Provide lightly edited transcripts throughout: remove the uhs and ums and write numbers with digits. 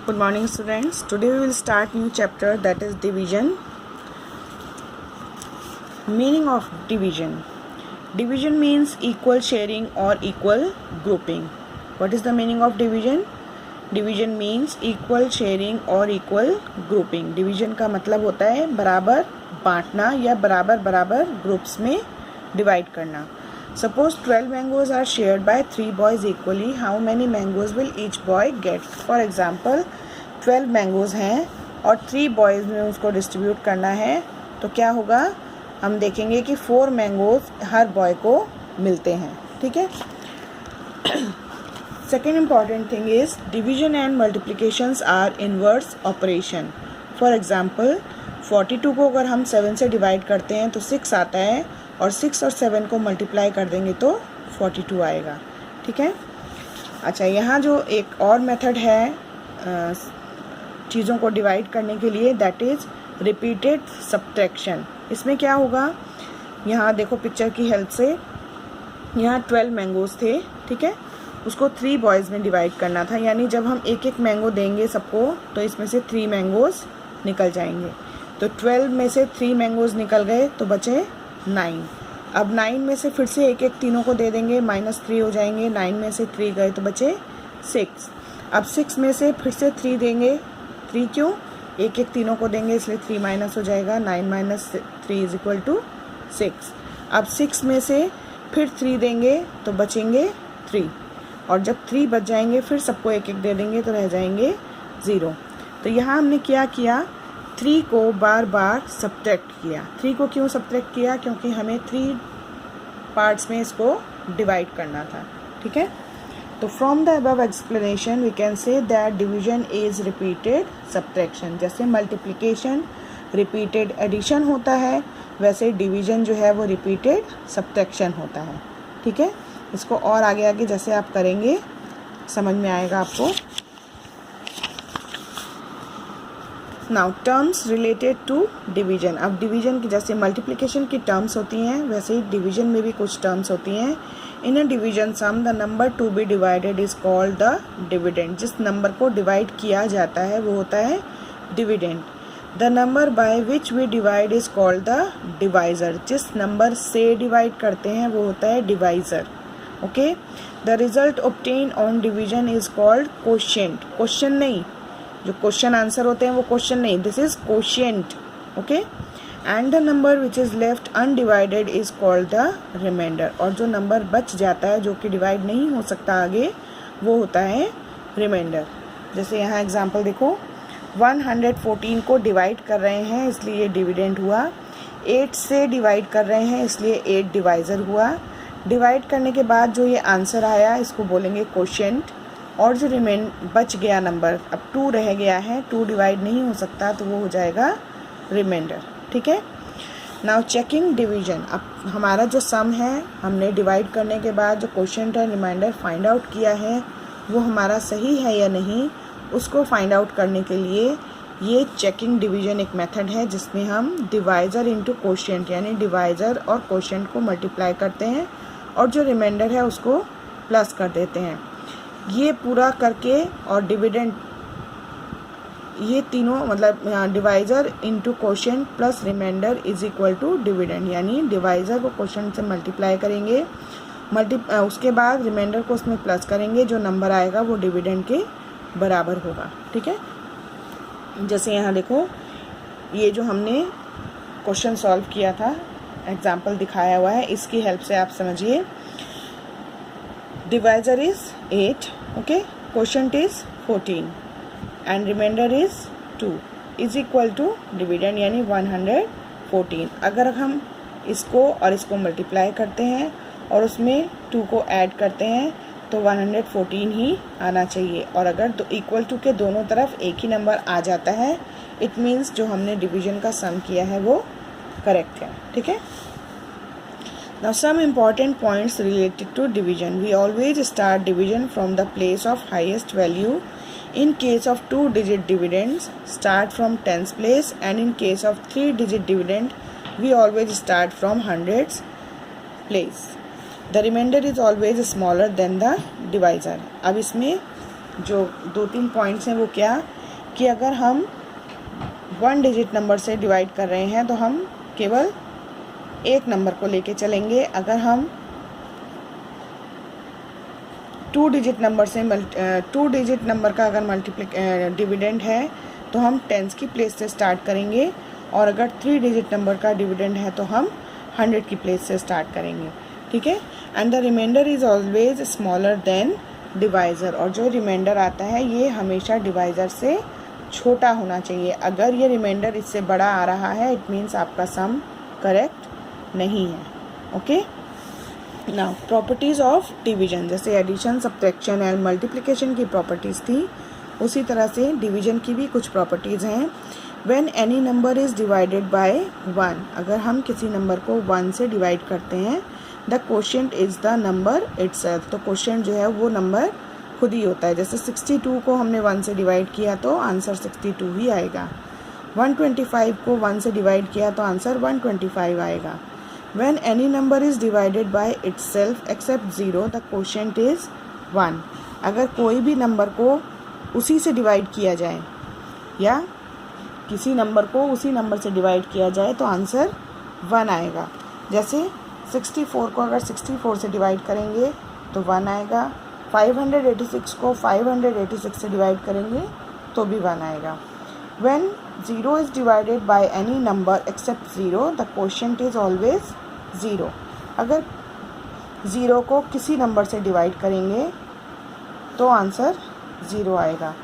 Good morning students. Today we will start new chapter, that is division. Meaning of division. Division means equal sharing or equal grouping. What is the meaning of division? Division means equal sharing or equal grouping. Division का मतलब होता है बराबर बांटना या बराबर बराबर groups में डिवाइड करना. Suppose 12 mangoes are shared by 3 boys equally. How many mangoes will each boy get? For example, 12 mangoes हैं और 3 boys में उसको डिस्ट्रीब्यूट करना है, तो क्या होगा? हम देखेंगे कि 4 mangoes हर बॉय को मिलते हैं. ठीक है. Second important thing is division and multiplications are inverse operation. For example, 42 को अगर हम 7 से डिवाइड करते हैं तो 6 आता है और 6 और 7 को मल्टीप्लाई कर देंगे तो 42 आएगा. ठीक है. अच्छा, यहाँ जो एक और मेथड है चीज़ों को डिवाइड करने के लिए, दैट इज़ रिपीटेड सब्ट्रैक्शन. इसमें क्या होगा, यहाँ देखो पिक्चर की हेल्प से, यहाँ 12 मैंगोज थे. ठीक है. उसको 3 बॉयज़ में डिवाइड करना था, यानी जब हम एक एक मैंगो देंगे सबको तो इसमें से 3 मैंगोज निकल जाएंगे. तो 12 में से 3 मैंगोज निकल गए तो बचे 9. अब 9 में से फिर से एक एक तीनों को दे देंगे, -3 हो जाएंगे. 9 में से 3 गए तो बचे 6. अब 6 में से फिर से 3 देंगे. 3 क्यों? एक एक तीनों को देंगे इसलिए 3 माइनस हो जाएगा. 9 - 3 = 6. अब 6 में से फिर 3 देंगे तो बचेंगे 3, और जब 3 बच जाएंगे फिर सबको एक एक दे देंगे तो रह जाएंगे 0. तो यहाँ हमने क्या किया, 3 को बार बार सब्ट्रैक्ट किया. 3 को क्यों सब्ट्रैक्ट किया? क्योंकि हमें 3 पार्ट्स में इसको डिवाइड करना था. ठीक है. तो from the above explanation we can say that division is repeated subtraction. जैसे मल्टीप्लिकेशन रिपीटेड एडिशन होता है, वैसे डिवीजन जो है वो रिपीटेड सब्ट्रैक्शन होता है. ठीक है. इसको और आगे आगे जैसे आप करेंगे समझ में आएगा आपको. Now terms related to division. अब डिवीजन की जैसे मल्टीप्लिकेशन की टर्म्स होती हैं, वैसे ही डिवीजन में भी कुछ टर्म्स होती हैं. In a division sum the number to be divided is called the dividend. जिस नंबर को डिवाइड किया जाता है वो होता है dividend. The number by which we divide is called the divisor. जिस नंबर से डिवाइड करते हैं वो होता है divisor. Okay. The result obtain on division is called quotient. Question नहीं, जो क्वेश्चन आंसर होते हैं वो क्वेश्चन नहीं, this is quotient. Okay. And the number which is left undivided is called the remainder. और जो नंबर बच जाता है जो कि डिवाइड नहीं हो सकता आगे, वो होता है रिमाइंडर. जैसे यहाँ एग्जांपल देखो, 114 को डिवाइड कर रहे हैं इसलिए ये डिविडेंड हुआ. 8 से डिवाइड कर रहे हैं इसलिए 8 डिवाइज़र हुआ. डिवाइड करने के बाद जो ये आंसर आया इसको बोलेंगे कोशिएंट. और जो बच गया नंबर, अब 2 रह गया है, 2 डिवाइड नहीं हो सकता तो वो हो जाएगा रिमाइंडर. ठीक है. Now checking division. अब हमारा जो सम है, हमने डिवाइड करने के बाद जो कोशिएंट है रिमाइंडर फाइंड आउट किया है, वो हमारा सही है या नहीं, उसको फाइंड आउट करने के लिए ये चेकिंग डिवीजन एक मेथड है जिसमें हम डिवाइज़र इनटू कोशिएंट, यानी डिवाइज़र और कोशिएंट को मल्टीप्लाई करते हैं और जो रिमाइंडर है उसको प्लस कर देते हैं. ये पूरा करके और डिविडेंड, ये तीनों मतलब divisor into quotient plus remainder is equal to dividend. यानी डिवाइज़र को कोशिएंट से मल्टीप्लाई करेंगे, उसके बाद रिमाइंडर को उसमें प्लस करेंगे, जो नंबर आएगा वो डिविडेंड के बराबर होगा. ठीक है. जैसे यहाँ देखो, ये जो हमने क्वेश्चन सॉल्व किया था, एग्जाम्पल दिखाया हुआ है, इसकी हेल्प से आप समझिए. Divisor is 8, okay, quotient is 14 and remainder is 2 is equal to dividend यानी 114. अगर हम इसको और इसको मल्टीप्लाई करते हैं और उसमें 2 को ऐड करते हैं तो 114 ही आना चाहिए. और अगर तो इक्वल टू के दोनों तरफ एक ही नंबर आ जाता है, इट मीन्स जो हमने डिवीजन का सम किया है वो करेक्ट है. ठीक है. Now some important points related to division. We always start division from the place of highest value. In case of 2-digit dividends, start from tens place, and in case of 3-digit dividend, we always start from hundreds place. The remainder is always smaller than the divisor. अब इसमें जो 2-3 points हैं वो क्या कि अगर हम 1 digit number से डिवाइड कर रहे हैं तो हम केवल एक नंबर को लेके चलेंगे। अगर हम 2 डिजिट नंबर से 2 डिजिट नंबर का अगर डिविडेंड है तो हम टेंस की प्लेस से स्टार्ट करेंगे, और अगर 3 डिजिट नंबर का डिविडेंड है तो हम 100 की प्लेस से स्टार्ट करेंगे। ठीक है। And the remainder is always smaller than divisor, और जो रिमाइंडर आता है ये हमेशा डिवाइज़र से छोटा होना चाहिए। अगर ये रिमाइंडर इससे बड़ा आ रहा है इट मीन्स आपका सम करेक्ट नहीं है। Okay. Now properties of division, जैसे एडिशन, सब्ट्रैक्शन एंड मल्टीप्लिकेशन की प्रॉपर्टीज़ थी, उसी तरह से डिवीजन की भी कुछ प्रॉपर्टीज़ हैं। When any number is divided by 1, अगर हम किसी नंबर को 1 से डिवाइड करते हैं, the quotient is the number itself, तो क्वोशिएंट जो है वो नंबर खुद ही होता है। जैसे 62 को हमने 1 से डिवाइड किया तो आंसर 62 ही आएगा। 125 को 1 से डिवाइड किया तो आंसर 125 आएगा। When any number is divided by itself except 0, the quotient is 1. अगर कोई भी नंबर को उसी से डिवाइड किया जाए या किसी नंबर को उसी नंबर से डिवाइड किया जाए तो आंसर 1 आएगा। जैसे 64 को अगर 64 से डिवाइड करेंगे तो 1 आएगा। 586 को 586 से डिवाइड करेंगे तो भी 1 आएगा। When 0 is divided by any number except 0, the quotient is always 0. अगर 0 को किसी नंबर से डिवाइड करेंगे तो आंसर 0 आएगा।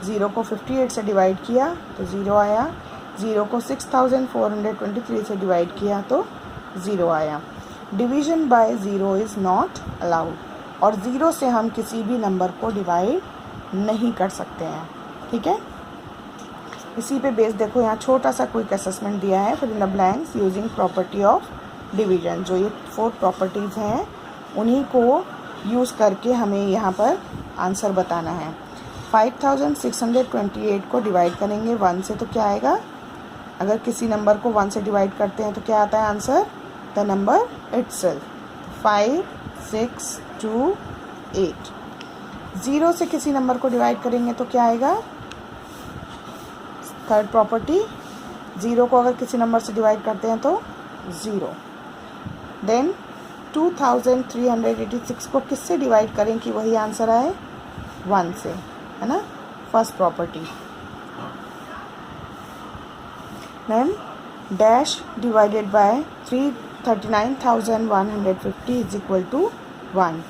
0 को 58 से डिवाइड किया तो 0 आया। 0 को 6423 से डिवाइड किया तो 0 आया। Division bye 0 is not allowed, और 0 से हम किसी भी नंबर को डिवाइड नहीं कर सकते हैं। ठीक है। इसी पे बेस देखो यहाँ छोटा सा क्विक असेसमेंट दिया है, फिर in the blanks using property of division. जो ये 4 प्रॉपर्टीज़ हैं उन्हीं को यूज़ करके हमें यहाँ पर आंसर बताना है। 5628 को डिवाइड करेंगे 1 से तो क्या आएगा, अगर किसी नंबर को 1 से डिवाइड करते हैं तो क्या आता है आंसर, द नंबर इटसेल्फ, 5 6 2 8। 0 से किसी नंबर को डिवाइड करेंगे तो क्या आएगा, थर्ड प्रॉपर्टी, 0 को अगर किसी नंबर से डिवाइड करते हैं तो 0। देन 2386 को किससे डिवाइड करें कि वही आंसर आए, 1 से, है ना, first property. Then dash divided by 39,150 is equal to 1।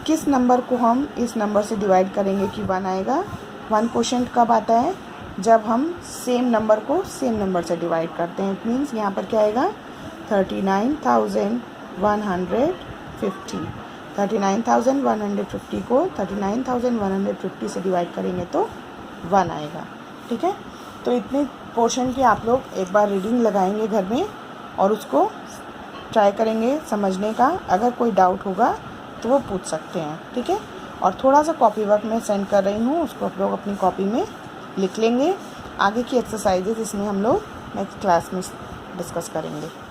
किस नंबर को हम इस नंबर से डिवाइड करेंगे कि 1 आएगा। 1 क्वोशिएंट कब आता है, जब हम सेम नंबर को सेम नंबर से डिवाइड करते हैं। इट मीन्स यहाँ पर क्या आएगा, 39,150। 39,150 को 39,150 से डिवाइड करेंगे तो 1 आएगा। ठीक है। तो इतने पोर्शन की आप लोग एक बार रीडिंग लगाएंगे घर में और उसको ट्राई करेंगे समझने का। अगर कोई डाउट होगा तो वो पूछ सकते हैं। ठीक है। और थोड़ा सा कॉपी वर्क मैं सेंड कर रही हूँ, उसको आप लोग अपनी कॉपी में लिख लेंगे। आगे की एक्सरसाइजेज इसमें हम लोग नेक्स्ट क्लास में डिस्कस करेंगे।